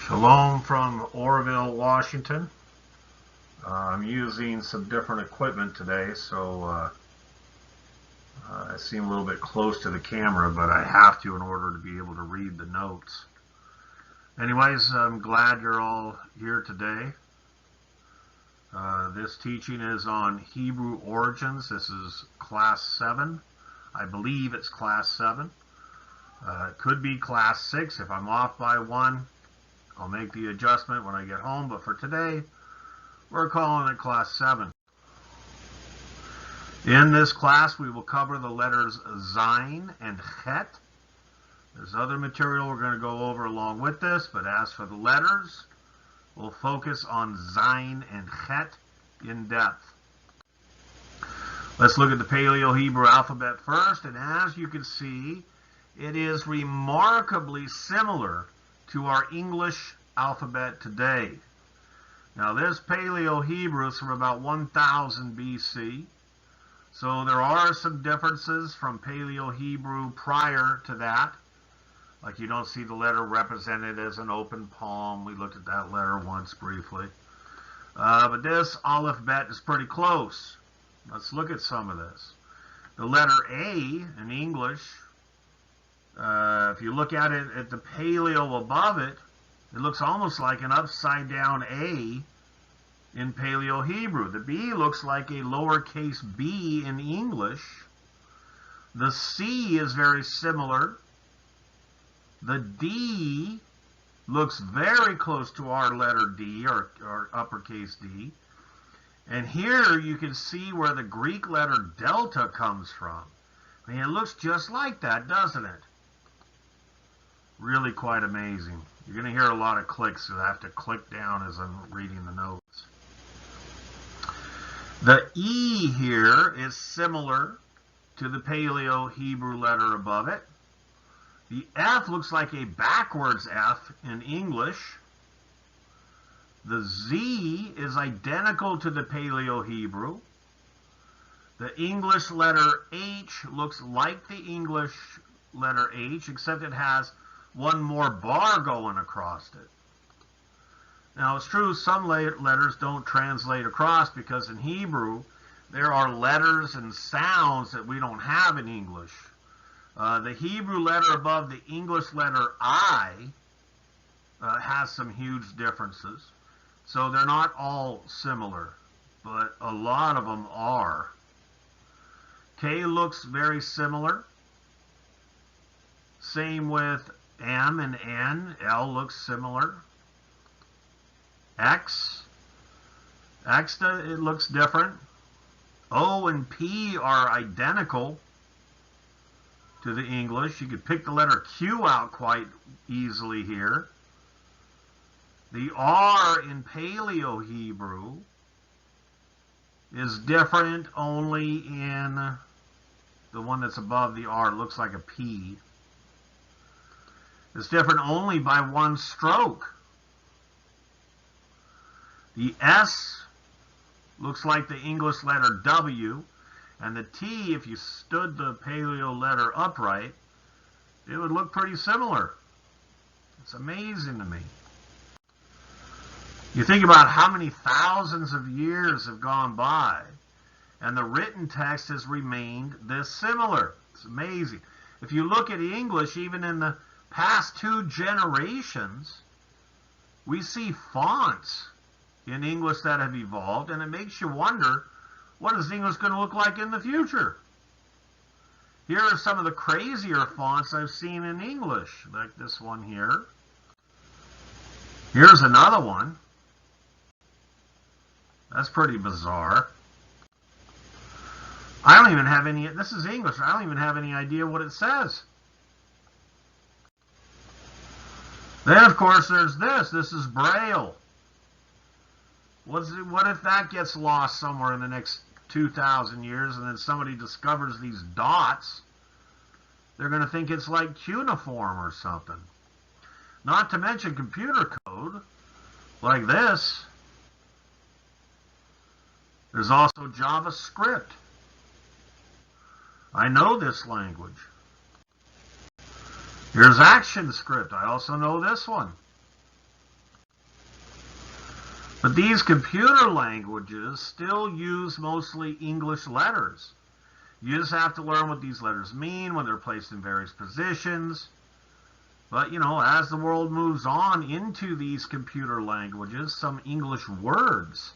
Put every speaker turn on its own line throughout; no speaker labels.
Shalom from Oroville, Washington. I'm using some different equipment today, so I seem a little bit close to the camera, but I have to in order to be able to read the notes. Anyways, I'm glad you're all here today. This teaching is on Hebrew origins. This is class 7. I believe it's class 7. It could be class 6. If I'm off by one, I'll make the adjustment when I get home, but for today, we're calling it class 7. In this class, we will cover the letters Zayin and Chet. There's other material we're going to go over along with this, but as for the letters, we'll focus on Zayin and Chet in depth. Let's look at the Paleo-Hebrew alphabet first, and as you can see, it is remarkably similar to our English alphabet today. Now this Paleo-Hebrew is from about 1000 BC, so there are some differences from Paleo-Hebrew prior to that. Like you don't see the letter represented as an open palm. We looked at that letter once briefly. But this alphabet is pretty close. Let's look at some of this. The letter A in English, if you look at it at the paleo above it, it looks almost like an upside down A in Paleo-Hebrew. The B looks like a lowercase b in English. The C is very similar. The D looks very close to our letter D, or uppercase D. And here you can see where the Greek letter delta comes from. I mean, it looks just like that, doesn't it? Really quite amazing. You're going to hear a lot of clicks, so I have to click down as I'm reading the notes. The E here is similar to the Paleo-Hebrew letter above it. The F looks like a backwards F in English. The Z is identical to the Paleo-Hebrew. The English letter H looks like the English letter H, except it has one more bar going across it. Now it's true some letters don't translate across because in Hebrew there are letters and sounds that we don't have in English. The Hebrew letter above the English letter I has some huge differences. So they're not all similar, but a lot of them are. K looks very similar. Same with M and N. L looks similar. X, it looks different. O and P are identical to the English. You could pick the letter Q out quite easily here. The R in Paleo-Hebrew is different only in the one that's above the R. It looks like a P. It's different only by one stroke. The S looks like the English letter W, and the T, if you stood the Paleo letter upright, it would look pretty similar. It's amazing to me. You think about how many thousands of years have gone by, and the written text has remained this similar. It's amazing. If you look at English, even in the past 2 generations, we see fonts in English that have evolved, and it makes you wonder, what is English going to look like in the future? Here are some of the crazier fonts I've seen in English, like this one here. Here's another one. That's pretty bizarre. I don't even have any, this is English, I don't even have any idea what it says. Then, of course, there's this. This is Braille. What if that gets lost somewhere in the next 2,000 years and then somebody discovers these dots? They're going to think it's like cuneiform or something. Not to mention computer code like this. There's also JavaScript. I know this language. Here's ActionScript. I also know this one. But these computer languages still use mostly English letters. You just have to learn what these letters mean when they're placed in various positions. But, you know, as the world moves on into these computer languages, some English words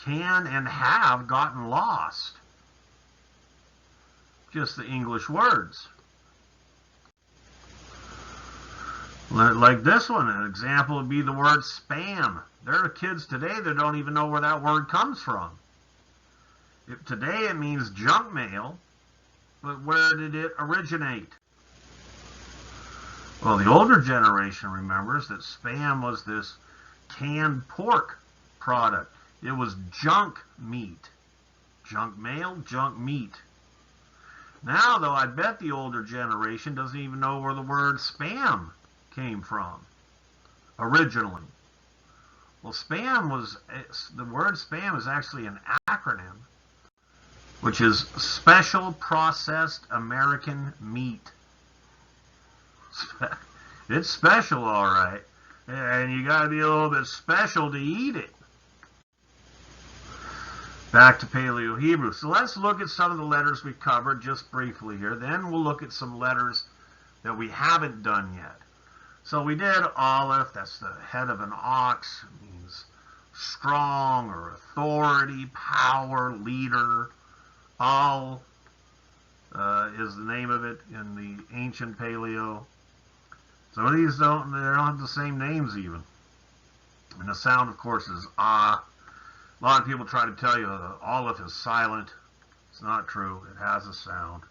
can and have gotten lost. Just the English words. Like this one, an example would be the word spam. There are kids today that don't even know where that word comes from. Today it means junk mail, but where did it originate? Well, the older generation remembers that spam was this canned pork product. It was junk meat. Junk mail, junk meat. Now, though, I bet the older generation doesn't even know where the word spam came from originally. Well, the word spam is actually an acronym, which is Special Processed American Meat. It's special, all right, and you got to be a little bit special to eat it. Back to Paleo-Hebrew. So let's look at some of the letters we covered just briefly here. Then we'll look at some letters that we haven't done yet. So we did Aleph, that's the head of an ox. It means strong or authority, power, leader. Al is the name of it in the ancient Paleo. So these they don't have the same names even. And the sound, of course, is ah. A lot of people try to tell you that Aleph is silent. It's not true. It has a sound.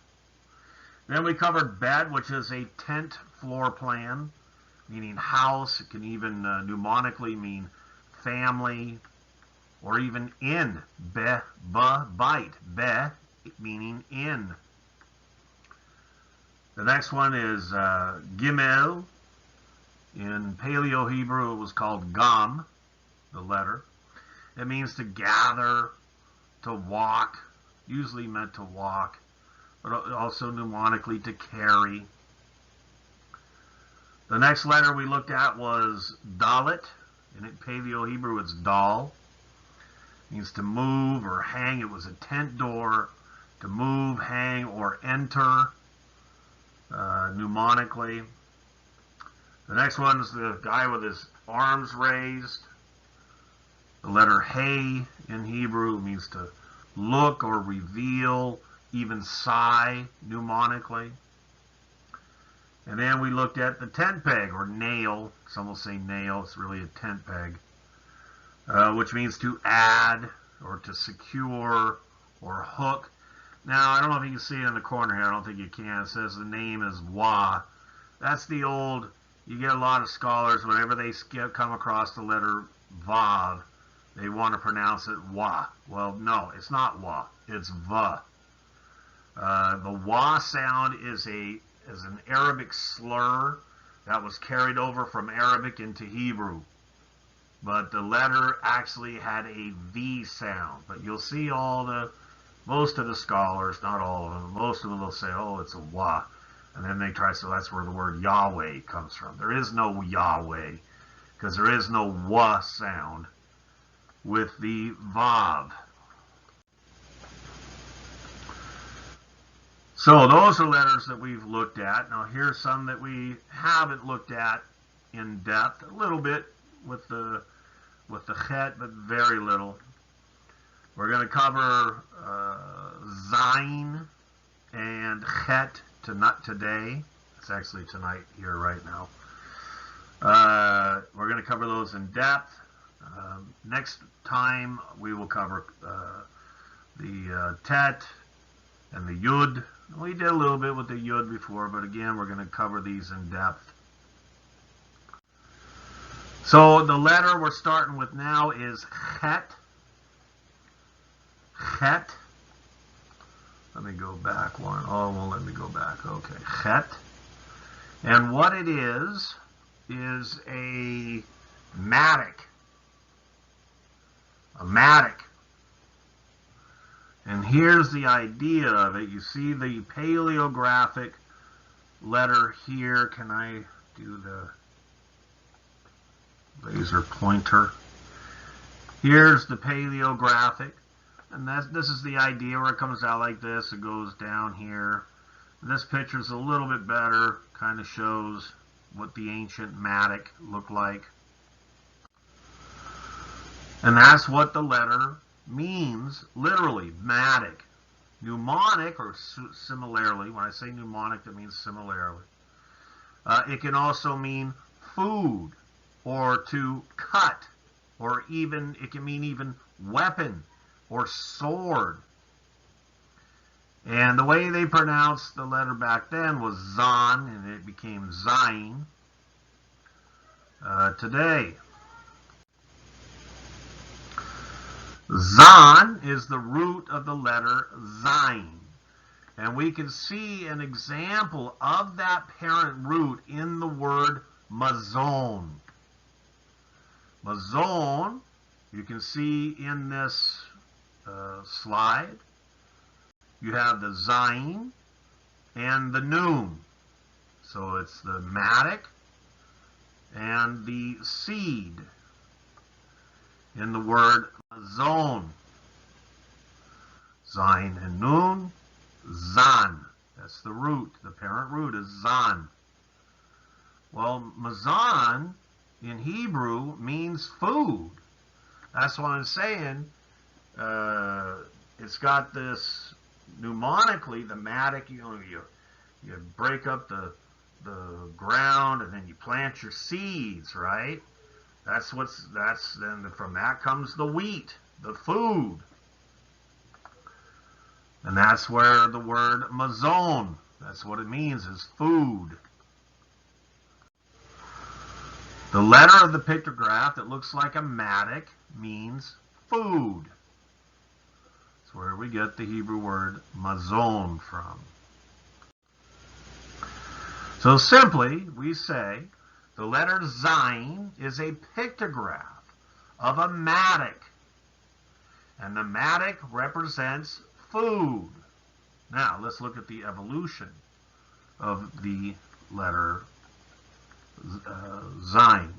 Then we covered Bet, which is a tent floor plan, meaning house. It can even mnemonically mean family, or even inn. Be, ba, bite. Be, meaning inn. The next one is Gimel. In Paleo-Hebrew, it was called Gam, the letter. It means to gather, to walk, usually meant to walk, but also mnemonically to carry. The next letter we looked at was Dalet. In Paleo-Hebrew, it's Dal. It means to move or hang. It was a tent door, to move, hang, or enter, mnemonically. The next one is the guy with his arms raised. The letter Hey in Hebrew means to look or reveal, even sigh, mnemonically. And then we looked at the tent peg, or nail. Some will say nail. It's really a tent peg, which means to add, or to secure, or hook. Now, I don't know if you can see it in the corner here. I don't think you can. It says the name is Wa. That's the old, you get a lot of scholars, whenever they come across the letter Vav, they want to pronounce it Wa. Well, no, it's not Wa. It's Va. The Wa sound is an Arabic slur that was carried over from Arabic into Hebrew. But the letter actually had a V sound. But you'll see most of the scholars, not all of them, most of them will say, oh, it's a Wa. And then they try to say, that's where the word Yahweh comes from. There is no Yahweh, because there is no Wa sound with the Vav. So those are letters that we've looked at. Now here's some that we haven't looked at in depth. A little bit with the Chet, but very little. We're going to cover Zayin and Chet today. It's actually tonight here right now. We're going to cover those in depth. Next time we will cover the Tet and the Yud. We did a little bit with the Yud before, but again, we're going to cover these in depth. So the letter we're starting with now is Chet. Chet. Let me go back one. Oh, it won't let me go back. Okay, Chet. And what it is a matic. A matic. And here's the idea of it. You see the paleographic letter here. Can I do the laser pointer? Here's the paleographic, and this is the idea where it comes out like this. It goes down here. This picture is a little bit better, kind of shows what the ancient Matic looked like. And that's what the letter means, literally, Matic. Mnemonic, or similarly, when I say mnemonic, that means similarly. It can also mean food, or to cut, or even, it can mean even weapon, or sword. And the way they pronounced the letter back then was Zan, and it became Zayin today. Zan is the root of the letter Zayin. And we can see an example of that parent root in the word mazon. Mazon, you can see in this slide, you have the Zayin and the Nun. So it's the Matic and the seed in the word mazon. Zayin and Nun, Zan. That's the root. The parent root is Zan. Well, mazon in Hebrew means food. That's what I'm saying. It's got this mnemonically, the Matic, you break up the ground and then you plant your seeds, right? Then from that comes the wheat, the food. And that's where the word mazon, that's what it means, is food. The letter of the pictograph that looks like a Matic means food. That's where we get the Hebrew word mazon from. So simply, we say the letter Zayin is a pictograph of a Matic. And the Matic represents food. Now, let's look at the evolution of the letter Zayin.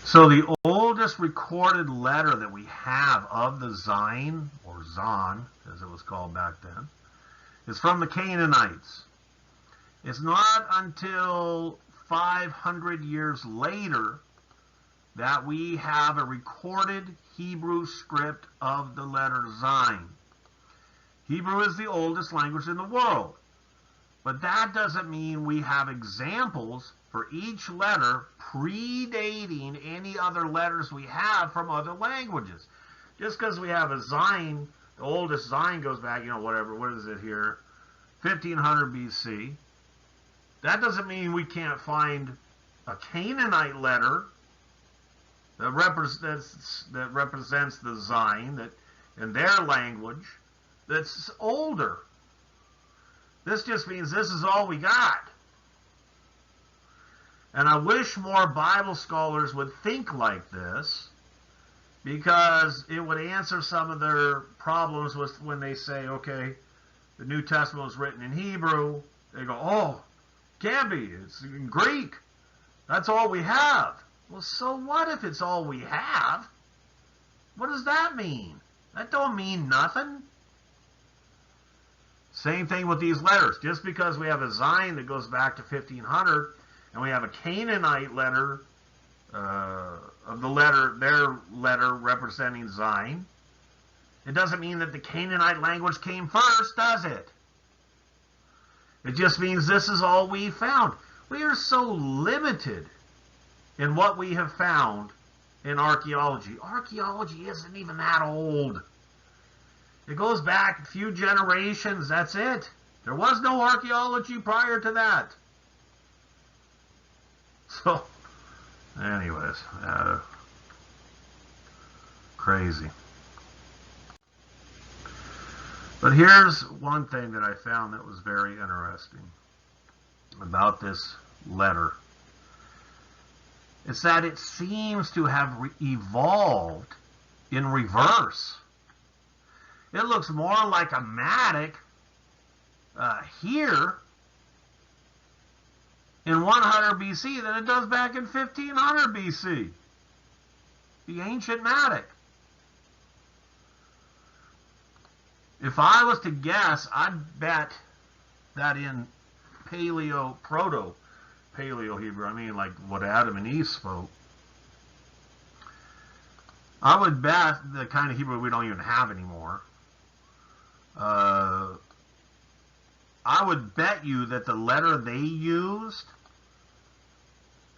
So the oldest recorded letter that we have of the Zayin, or Zan, as it was called back then, is from the Canaanites. It's not until 500 years later that we have a recorded Hebrew script of the letter Zayin. Hebrew is the oldest language in the world, but that doesn't mean we have examples for each letter predating any other letters we have from other languages. Just because we have a Zayin, the oldest Zayin goes back, what is it here, 1500 BC. That doesn't mean we can't find a Canaanite letter that represents the Zayin, that in their language, that's older. This just means this is all we got. And I wish more Bible scholars would think like this, because it would answer some of their problems with when they say, okay, the New Testament was written in Hebrew. They go, oh, can't be. It's in Greek. That's all we have. Well, so what if it's all we have? What does that mean? That don't mean nothing. Same thing with these letters. Just because we have a Zayin that goes back to 1500, and we have a Canaanite letter of their letter representing Zayin, it doesn't mean that the Canaanite language came first, does it? It just means this is all we found. We are so limited in what we have found in archaeology. Archaeology isn't even that old. It goes back a few generations, that's it. There was no archaeology prior to that. So, anyways, crazy. But here's one thing that I found that was very interesting about this letter. It's that it seems to have evolved in reverse. It looks more like a Matic here in 100 BC than it does back in 1500 BC. the ancient Matic. If I was to guess, I'd bet that in Proto-Paleo Hebrew, I mean like what Adam and Eve spoke, I would bet the kind of Hebrew we don't even have anymore. I would bet you that the letter they used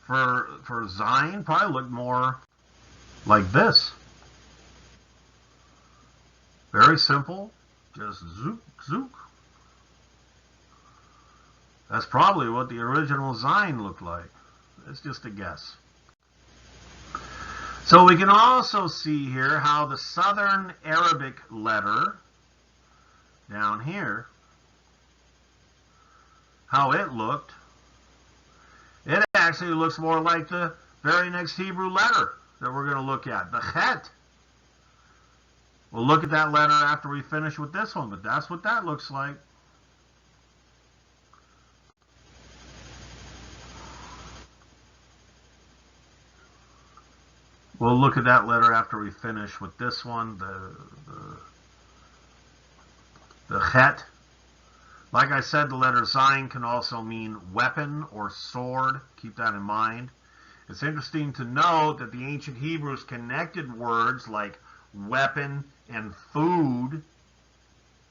for Zion probably looked more like this. Very simple, just zook, zook. That's probably what the original Zion looked like. It's just a guess. So we can also see here how the Southern Arabic letter down here, how it looked. It actually looks more like the very next Hebrew letter that we're going to look at, the Chet. We'll look at that letter after we finish with this one, but that's what that looks like. We'll look at that letter after we finish with this one, the Chet. Like I said, the letter Zayin can also mean weapon or sword. Keep that in mind. It's interesting to note that the ancient Hebrews connected words like weapon and food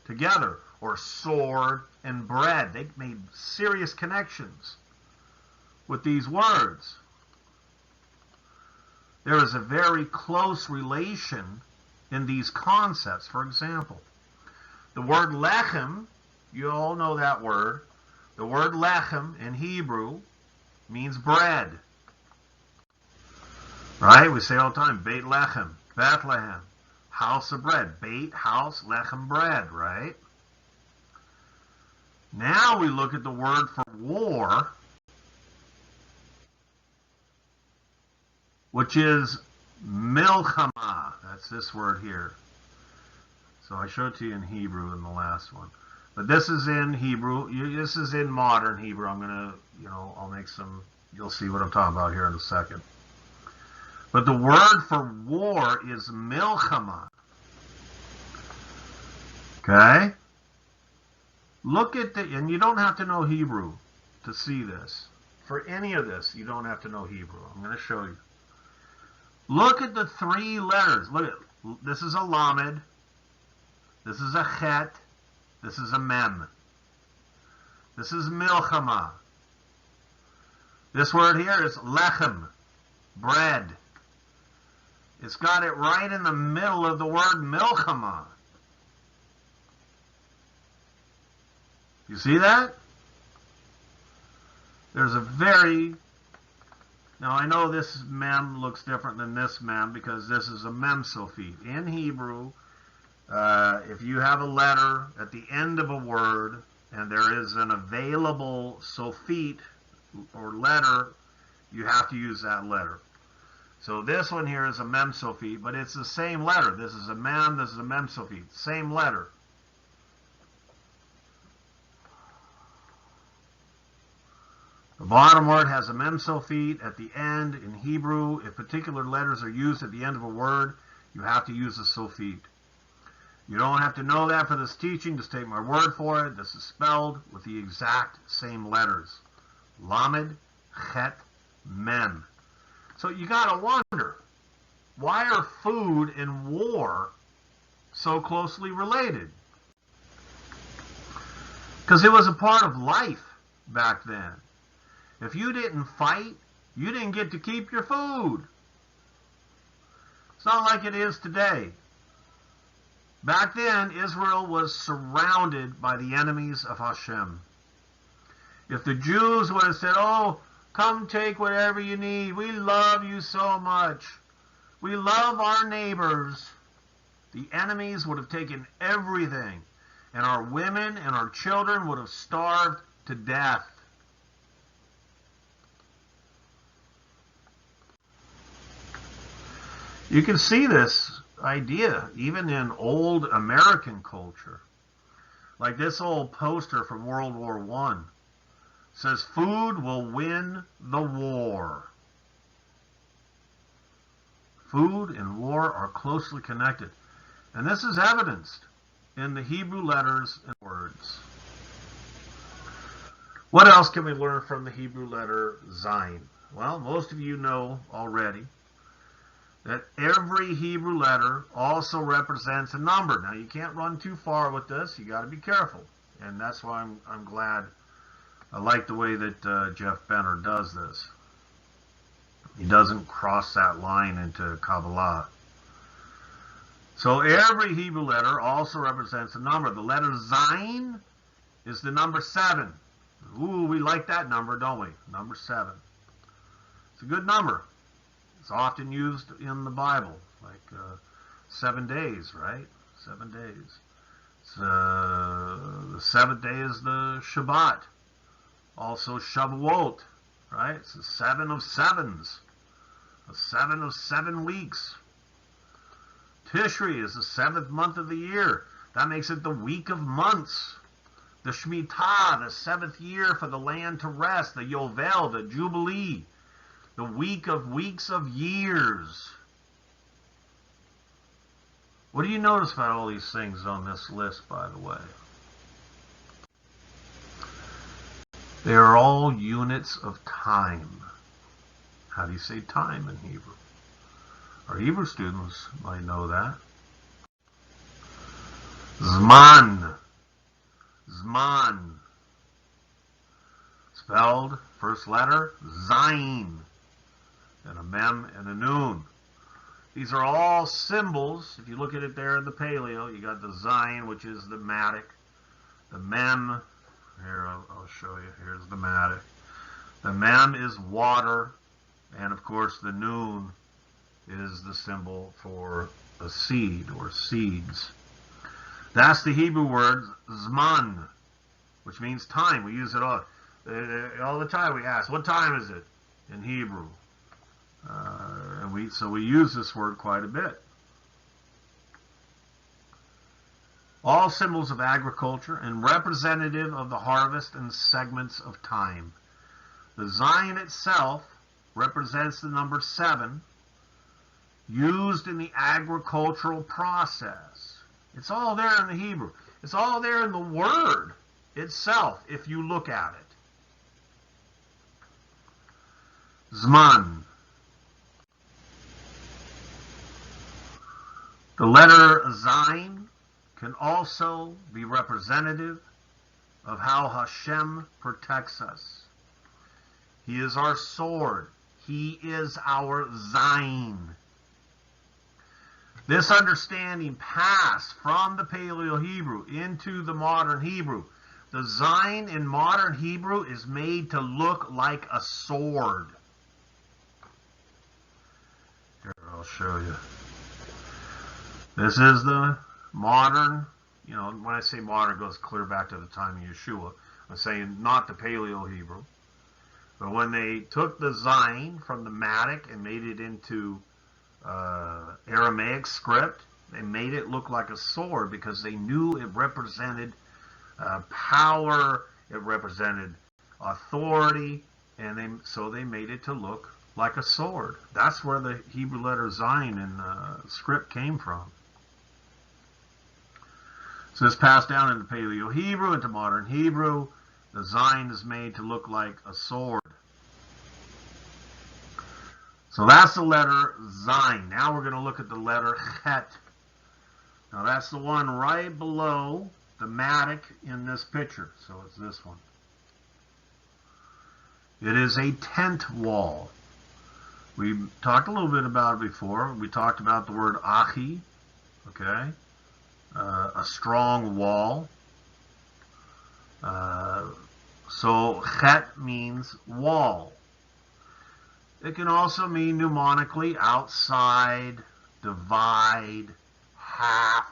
together, or sword and bread. They made serious connections with these words. There is a very close relation in these concepts. For example, the word lechem, you all know that word. The word lechem in Hebrew means bread. Right? We say all the time, Beit Lechem, Bethlehem, house of bread. Beit, house, lechem, bread, right? Now we look at the word for war, which is milchama. That's this word here. So I showed it to you in Hebrew in the last one. But this is in Hebrew. This is in modern Hebrew. I'm going to, I'll make some, you'll see what I'm talking about here in a second. But the word for war is milchama. Okay? Look at and you don't have to know Hebrew to see this. For any of this, you don't have to know Hebrew. I'm going to show you. Look at the three letters. Look at, this is a lamed, this is a chet, this is a mem. This is milchama. This word here is lechem, bread. It's got it right in the middle of the word milchama. You see that? There's a very... Now I know this mem looks different than this mem because this is a mem sophete. In Hebrew, if you have a letter at the end of a word and there is an available sophete or letter, you have to use that letter. So this one here is a mem sophete, but it's the same letter. This is a mem, this is a mem sophete. Same letter. The bottom word has a mem sophete at the end. In Hebrew, if particular letters are used at the end of a word, you have to use a sophete. You don't have to know that for this teaching. Just take my word for it. This is spelled with the exact same letters. Lamed, Chet, Mem. So you got to wonder, why are food and war so closely related? Because it was a part of life back then. If you didn't fight, you didn't get to keep your food. It's not like it is today. Back then, Israel was surrounded by the enemies of Hashem. If the Jews would have said, oh, come take whatever you need. We love you so much. We love our neighbors. The enemies would have taken everything. And our women and our children would have starved to death. You can see this idea even in old American culture. Like this old poster from World War I says, food will win the war. Food and war are closely connected. And this is evidenced in the Hebrew letters and words. What else can we learn from the Hebrew letter Zayin? Well, most of you know already that every Hebrew letter also represents a number. Now, you can't run too far with this. You got to be careful. And that's why I'm glad. I like the way that Jeff Benner does this. He doesn't cross that line into Kabbalah. So every Hebrew letter also represents a number. The letter Zayin is the number 7. Ooh, we like that number, don't we? Number 7. It's a good number. It's often used in the Bible, like 7 days, right? 7 days. The 7th day is the Shabbat. Also Shavuot, right? It's the 7 of sevens. The 7 of 7 weeks. Tishri is the 7th month of the year. That makes it the week of months. The Shemitah, the 7th year for the land to rest. The Yovel, the Jubilee. The week of weeks of years. What do you notice about all these things on this list, by the way? They are all units of time. How do you say time in Hebrew? Our Hebrew students might know that. Zman. Zman. Spelled, first letter, Zayin. And a mem and a nun. These are all symbols. If you look at it there in the paleo, you got the Zayin, which is the matic. The mem, here I'll show you, here's the matic. The mem is water, and of course the nun is the symbol for a seed or seeds. That's the Hebrew word Zman, which means time. We use it all the time. We ask, what time is it in Hebrew? So we use this word quite a bit. All symbols of agriculture and representative of the harvest and segments of time. The Zayin itself represents the number 7 used in the agricultural process. It's all there in the Hebrew. It's all there in the word itself if you look at it. Zman. The letter Zayin can also be representative of how Hashem protects us. He is our sword. He is our Zayin. This understanding passed from the Paleo-Hebrew into the modern Hebrew. The Zayin in modern Hebrew is made to look like a sword. Here, I'll show you. This is the modern, when I say modern, it goes clear back to the time of Yeshua. I'm saying not the Paleo-Hebrew. But when they took the Zayin from the matic and made it into Aramaic script, they made it look like a sword because they knew it represented power, it represented authority, and so they made it to look like a sword. That's where the Hebrew letter Zayin in script came from. So it's passed down into Paleo-Hebrew, into modern Hebrew. The Zayin is made to look like a sword. So that's the letter Zayin. Now we're going to look at the letter Het. Now that's the one right below the matic in this picture. So it's this one. It is a tent wall. We talked a little bit about it before. We talked about the word achi, okay? A strong wall. So het means wall. It can also mean mnemonically outside, divide, half.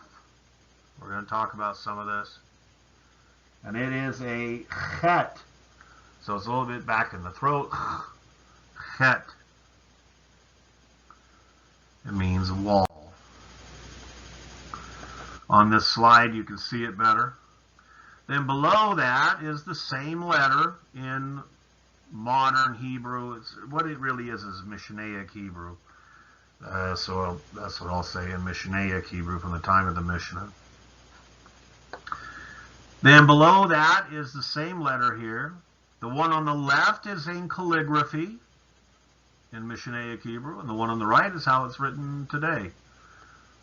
We're going to talk about some of this. And it is a het. So it's a little bit back in the throat. Het. It means wall. On this slide, you can see it better. Then below that is the same letter in modern Hebrew. What it really is Mishnaic Hebrew. So that's what I'll say in Mishnaic Hebrew from the time of the Mishnah. Then below that is the same letter here. The one on the left is in calligraphy in Mishnaic Hebrew, and the one on the right is how it's written today.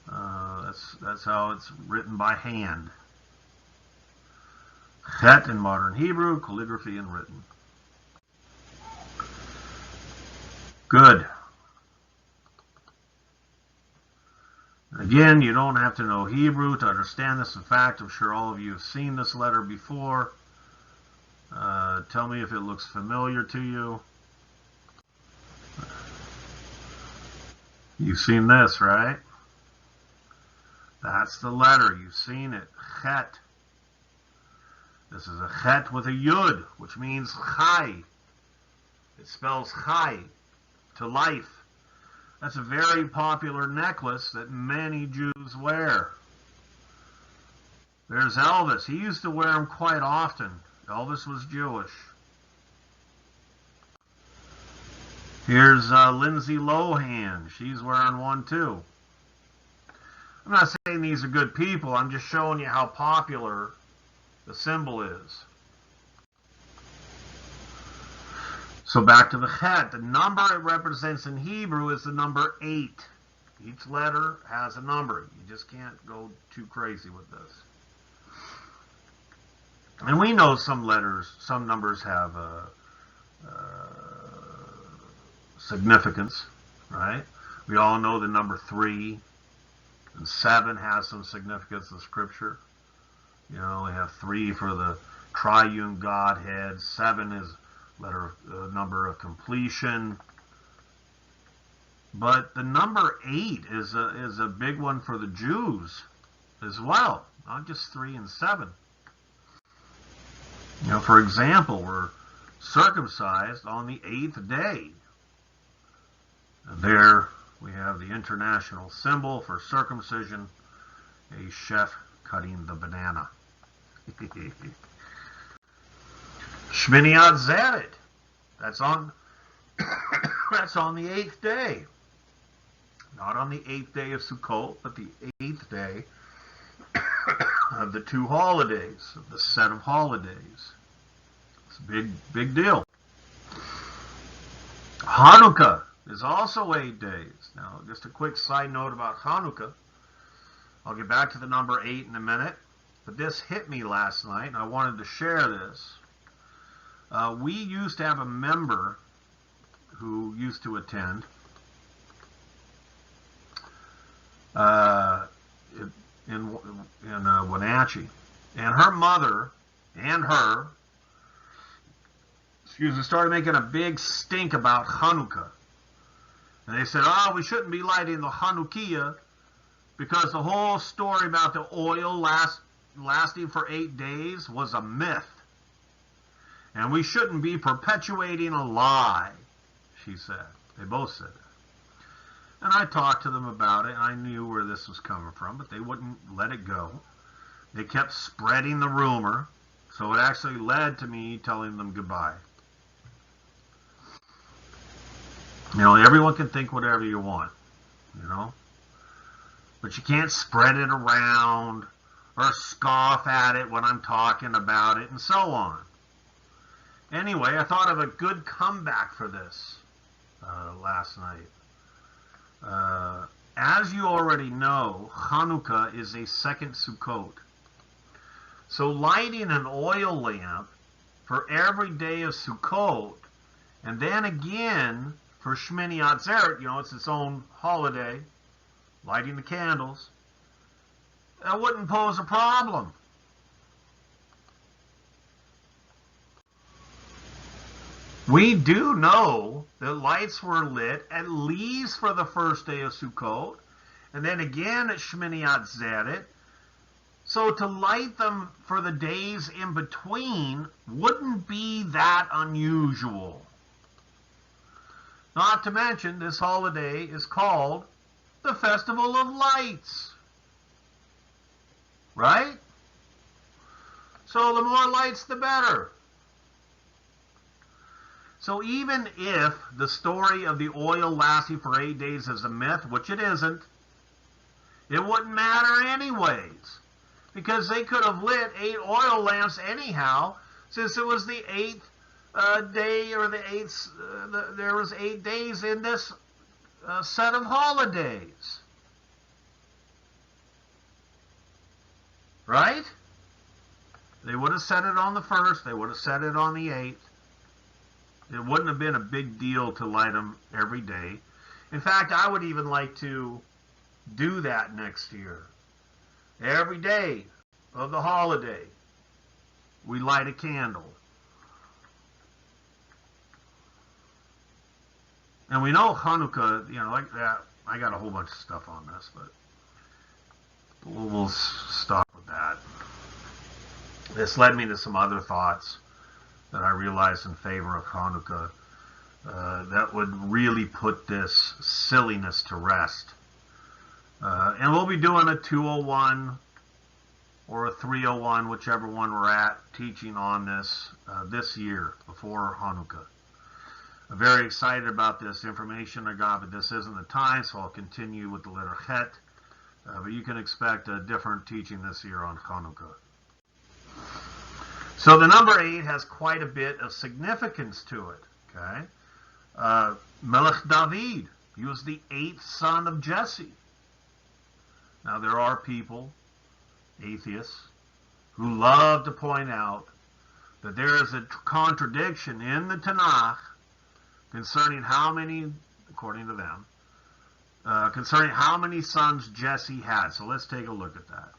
That's how it's written by hand. Chet in modern Hebrew, calligraphy in written. Good. Again, you don't have to know Hebrew to understand this. In fact, I'm sure all of you have seen this letter before. Tell me if it looks familiar to you. You've seen this, right? That's the letter. You've seen it. Chet. This is a chet with a yud, which means chai. It spells chai, to life. That's a very popular necklace that many Jews wear. There's Elvis. He used to wear them quite often. Elvis was Jewish. Here's Lindsay Lohan. She's wearing one too. I'm not saying these are good people. I'm just showing you how popular the symbol is. So back to the chet. The number it represents in Hebrew is the number 8. Each letter has a number. You just can't go too crazy with this. And we know some numbers have significance, right? We all know the number 3 and 7 has some significance in Scripture. You know, we have 3 for the triune Godhead. 7 is number of completion. But the number 8 is a big one for the Jews as well, not just 3 and 7. You know, for example, we're circumcised on the 8th day. And there we have the international symbol for circumcision, a chef cutting the banana. Shmini Atzeret. That's on the 8th day. Not on the 8th day of Sukkot, but the 8th day of the 2 holidays, of the set of holidays. It's a big deal. Hanukkah is also 8 days. Now, just a quick side note about Hanukkah. I'll get back to the number 8 in a minute, but this hit me last night, and I wanted to share this. We used to have a member who used to attend in Wenatchee, and her mother and her, started making a big stink about Hanukkah. And they said, we shouldn't be lighting the Hanukkah because the whole story about the oil lasting for 8 days was a myth. And we shouldn't be perpetuating a lie, she said. They both said that. And I talked to them about it, and I knew where this was coming from, but they wouldn't let it go. They kept spreading the rumor, so it actually led to me telling them goodbye. You know, everyone can think whatever you want, you know. But you can't spread it around or scoff at it when I'm talking about it and so on. Anyway, I thought of a good comeback for this last night. As you already know, Hanukkah is a second Sukkot. So lighting an oil lamp for every day of Sukkot, and then again for Shmini Atzeret, you know, it's its own holiday, lighting the candles, that wouldn't pose a problem. We do know that lights were lit at least for the first day of Sukkot, and then again at Shmini Atzeret. So to light them for the days in between wouldn't be that unusual. Not to mention, this holiday is called the Festival of Lights. Right? So the more lights, the better. So even if the story of the oil lasting for 8 days is a myth, which it isn't, it wouldn't matter anyways, because they could have lit 8 oil lamps anyhow, since it was the 8th day, or the 8th, there was 8 days in this set of holidays. Right? They would have set it on the 1st, they would have set it on the 8th. It wouldn't have been a big deal to light them every day. In fact, I would even like to do that next year. Every day of the holiday, we light a candle. And we know Hanukkah, like that. I got a whole bunch of stuff on this, but we'll stop with that. This led me to some other thoughts that I realized in favor of Hanukkah that would really put this silliness to rest. And we'll be doing a 201 or a 301, whichever one we're at, teaching on this year before Hanukkah. I'm very excited about this information I got, but this isn't the time, so I'll continue with the letter Chet. But you can expect a different teaching this year on Hanukkah. So the number 8 has quite a bit of significance to it. Okay, Melech David, he was the 8th son of Jesse. Now there are people, atheists, who love to point out that there is a contradiction in the Tanakh concerning how many, according to them, concerning how many sons Jesse had. So let's take a look at that.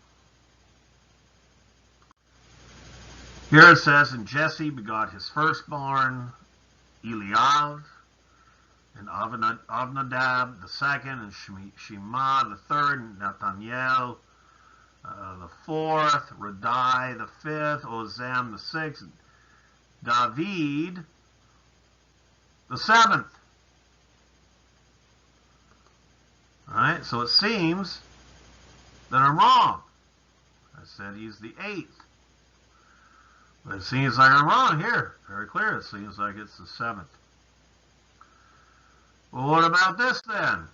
Here it says, and Jesse begot his firstborn, Eliab, and Abinadab the second, and Shema the third, and Nathaniel the fourth, Radai the fifth, Ozem the sixth, David the seventh. Alright, so it seems that I'm wrong. I said he's the 8th. But it seems like I'm wrong here. Very clear. It seems like it's the 7th. Well, what about this then?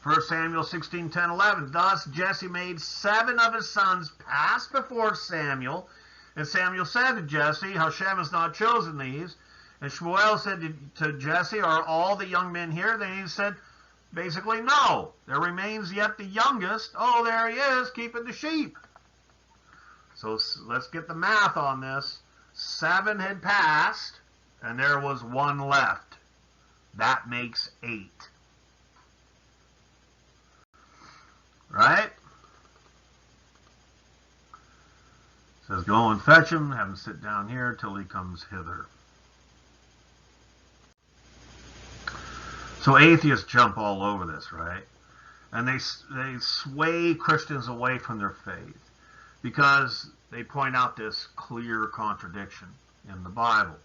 1 Samuel 16, 10, 11. Thus Jesse made 7 of his sons pass before Samuel. And Samuel said to Jesse, Hashem has not chosen these. And Shmuel said to Jesse, are all the young men here? Then he said, basically, no. There remains yet the youngest. Oh, there he is, keeping the sheep. So let's get the math on this. 7 had passed, and there was 1 left. That makes 8. Right? It says, go and fetch him, have him sit down here till he comes hither. So atheists jump all over this, right? And they sway Christians away from their faith because they point out this clear contradiction in the Bible.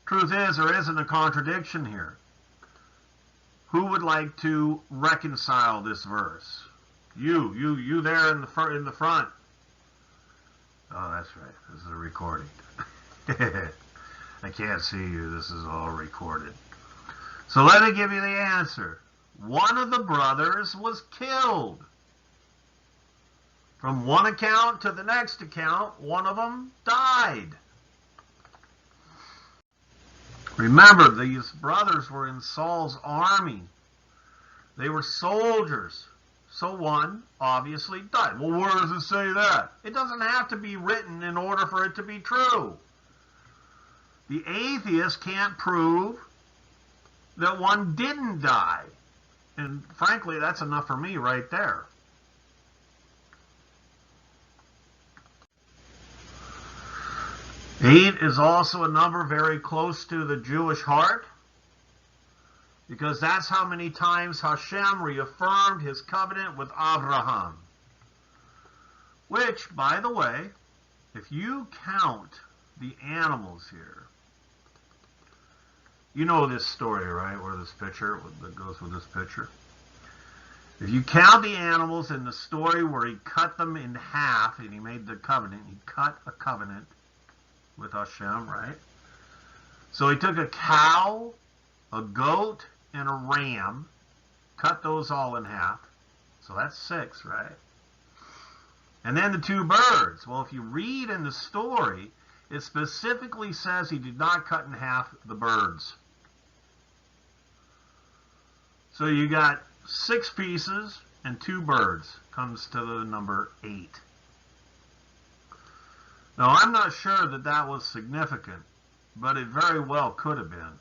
Truth is, there isn't a contradiction here. Who would like to reconcile this verse? You there in the front. Oh, that's right. This is a recording. I can't see you. This is all recorded. So let me give you the answer. One of the brothers was killed. From one account to the next account, one of them died. Remember, these brothers were in Saul's army. They were soldiers. So one obviously died. Well, where does it say that? It doesn't have to be written in order for it to be true. The atheist can't prove that one didn't die. And frankly, that's enough for me right there. Eight is also a number very close to the Jewish heart, because that's how many times Hashem reaffirmed his covenant with Abraham. Which, by the way, if you count the animals here, you know this story, right? Where this picture, that goes with this picture. If you count the animals in the story where he cut them in half and he made the covenant, he cut a covenant with Hashem, right? So he took a cow, a goat, and a ram, cut those all in half. So that's 6, right? And then the 2 birds. Well, if you read in the story, it specifically says he did not cut in half the birds. So you got 6 pieces and 2 birds. Comes to the number 8. Now, I'm not sure that that was significant, but it very well could have been.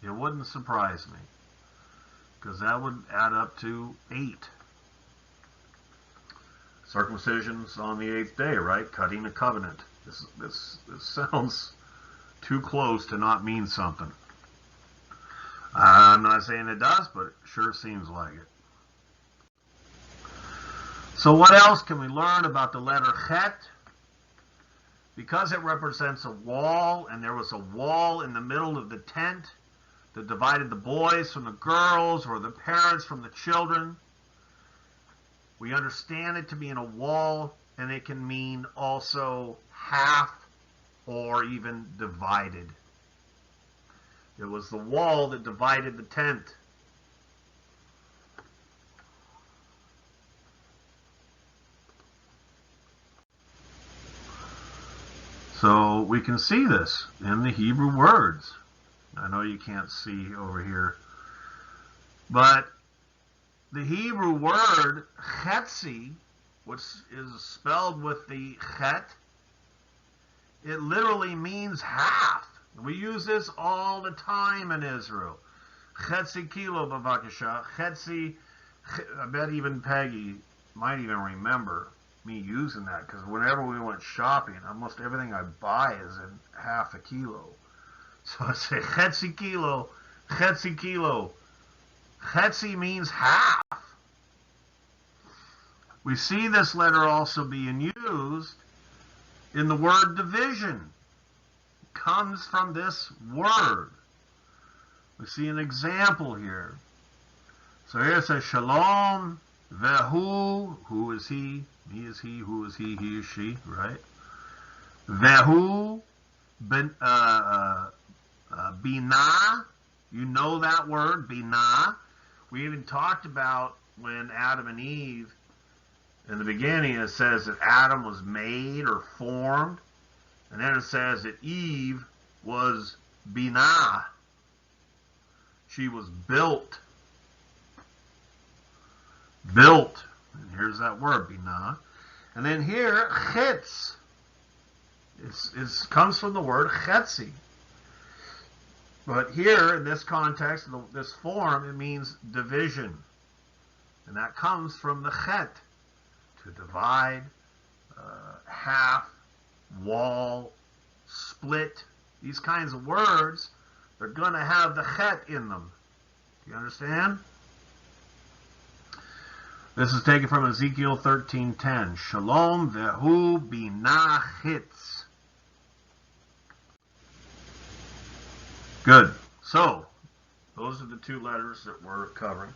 It wouldn't surprise me, because that would add up to 8. Circumcision's on the 8th day, right? Cutting a covenant. This sounds too close to not mean something. I'm not saying it does, but it sure seems like it. So what else can we learn about the letter Chet? Because it represents a wall, and there was a wall in the middle of the tent that divided the boys from the girls, or the parents from the children, we understand it to be in a wall, and it can mean also half or even divided. It was the wall that divided the tent. So we can see this in the Hebrew words. I know you can't see over here, but the Hebrew word chetzi, which is spelled with the chet, it literally means half. We use this all the time in Israel. Chetzi kilo bavakasha. Chetzi, I bet even Peggy might even remember me using that, because whenever we went shopping, almost everything I buy is in half a kilo. So I say chetzi kilo, chetzi kilo. Chetzi means half. We see this letter also being used in the word division. It comes from this word. We see an example here. So here it says shalom vehu, who is he? He is he, who is he is she, right? Vehu binah, you know that word, binah. We even talked about when Adam and Eve, in the beginning, it says that Adam was made or formed. And then it says that Eve was binah. She was built. Built. And here's that word, binah. And then here, chetz. It comes from the word chetzi. But here, in this context, this form, it means division. And that comes from the chet, to divide, half, wall, split. These kinds of words, they're going to have the chet in them. Do you understand? This is taken from Ezekiel 13:10. Shalom vehu binah chitz. Good. So, those are the 2 letters that we're covering.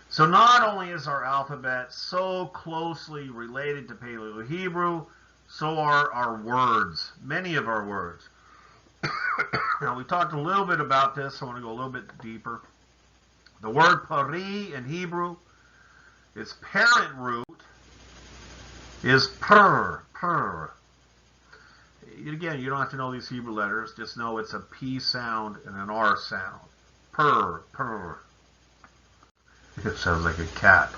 So not only is our alphabet so closely related to Paleo-Hebrew, so are our words, many of our words. Now, we talked a little bit about this. I want to go a little bit deeper. The word pari in Hebrew, its parent root is pur. Again, you don't have to know these Hebrew letters. Just know it's a P sound and an R sound. Pur. It sounds like a cat.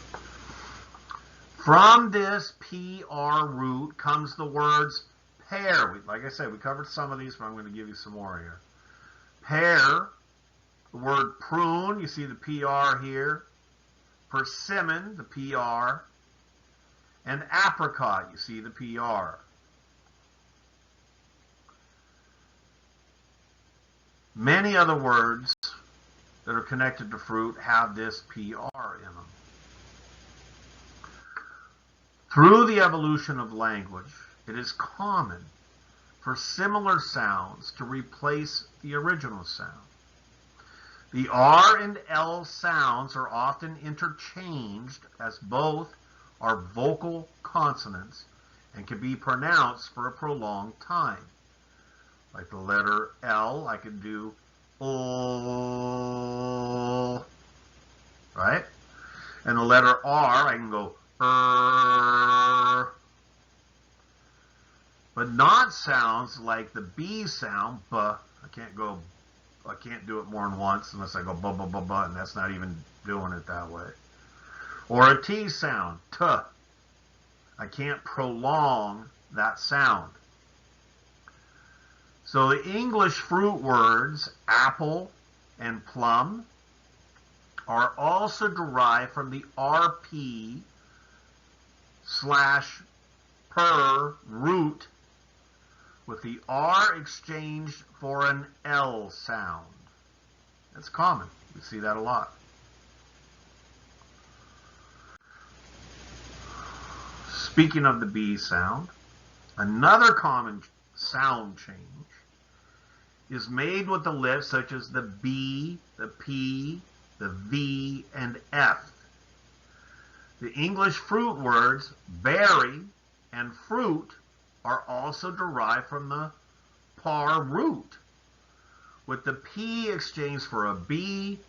From this PR root comes the words pear. Like I said, we covered some of these, but I'm going to give you some more here. Pear, the word prune, you see the PR here. Persimmon, the PR. And apricot, you see the PR. Many other words that are connected to fruit have this PR in them. Through the evolution of language, it is common for similar sounds to replace the original sound. The R and L sounds are often interchanged, as both are vocal consonants and can be pronounced for a prolonged time. Like the letter L, I can do L, right? And the letter R, I can go but not sounds like the B sound, I can't do it more than once unless I go ba ba ba ba, and that's not even doing it that way. Or a T sound, T. I can't prolong that sound. So the English fruit words apple and plum are also derived from the RP / per root, with the R exchanged for an L sound. That's common. We see that a lot. Speaking of the B sound, another common sound change is made with the lips, such as the B, the P, the V, and F. The English fruit words berry and fruit are also derived from the par root, with the P exchanged for a B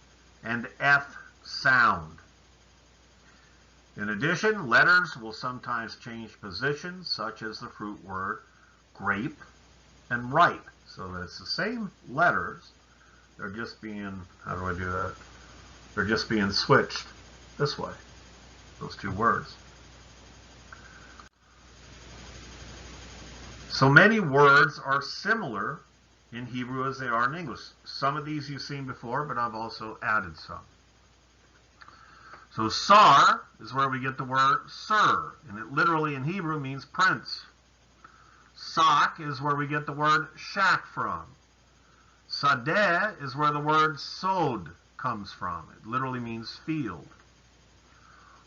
and F sound. In addition, letters will sometimes change position, such as the fruit word grape and ripe. So that it's the same letters, they're just being, how do I do that? They're just being switched this way, those two words. So many words are similar in Hebrew as they are in English. Some of these you've seen before, but I've also added some. So sar is where we get the word sir, and it literally in Hebrew means prince. Sak is where we get the word shack from. Sadeh is where the word sod comes from. It literally means field.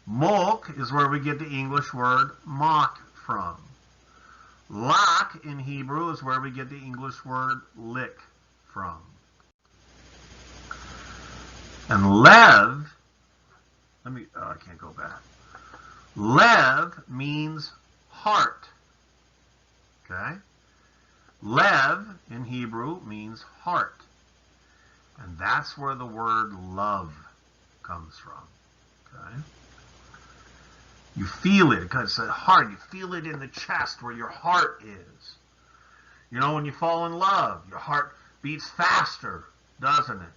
Molk is where we get the English word mock from. Lak in Hebrew is where we get the English word lick from. And lev, I can't go back. Lev means heart. Okay? Lev in Hebrew means heart. And that's where the word love comes from. Okay? You feel it because it's a heart. You feel it in the chest where your heart is. You know, when you fall in love, your heart beats faster, doesn't it?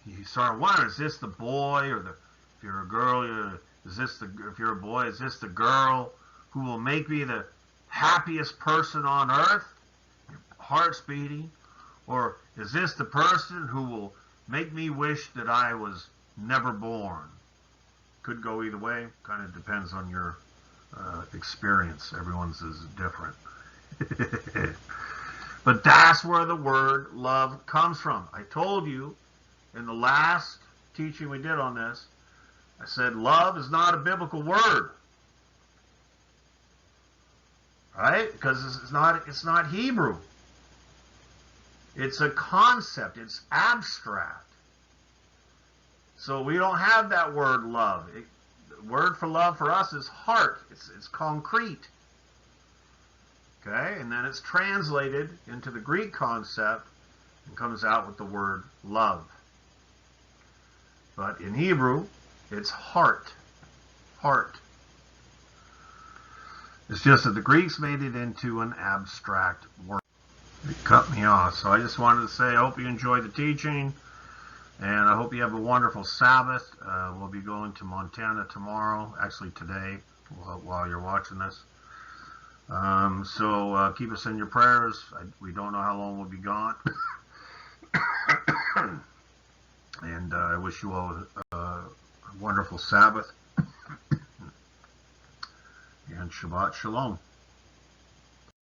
You start wondering, is this the boy, or if you're a girl, if you're a boy, is this the girl who will make me the happiest person on earth? Your heart's beating. Or is this the person who will make me wish that I was never born? Could go either way. Kind of depends on your experience. Everyone's is different. But that's where the word love comes from. I told you in the last teaching we did on this, I said love is not a biblical word. Right? Because it's not Hebrew. It's a concept. It's abstract. So we don't have that word love. The word for love for us is heart. It's concrete. Okay? And then it's translated into the Greek concept and comes out with the word love. But in Hebrew, it's heart. Heart. It's just that the Greeks made it into an abstract word. It cut me off. So I just wanted to say I hope you enjoyed the teaching. And I hope you have a wonderful Sabbath. We'll be going to Montana tomorrow, actually today, while you're watching this. So keep us in your prayers. We don't know how long we'll be gone. And I wish you all a wonderful Sabbath. And Shabbat Shalom.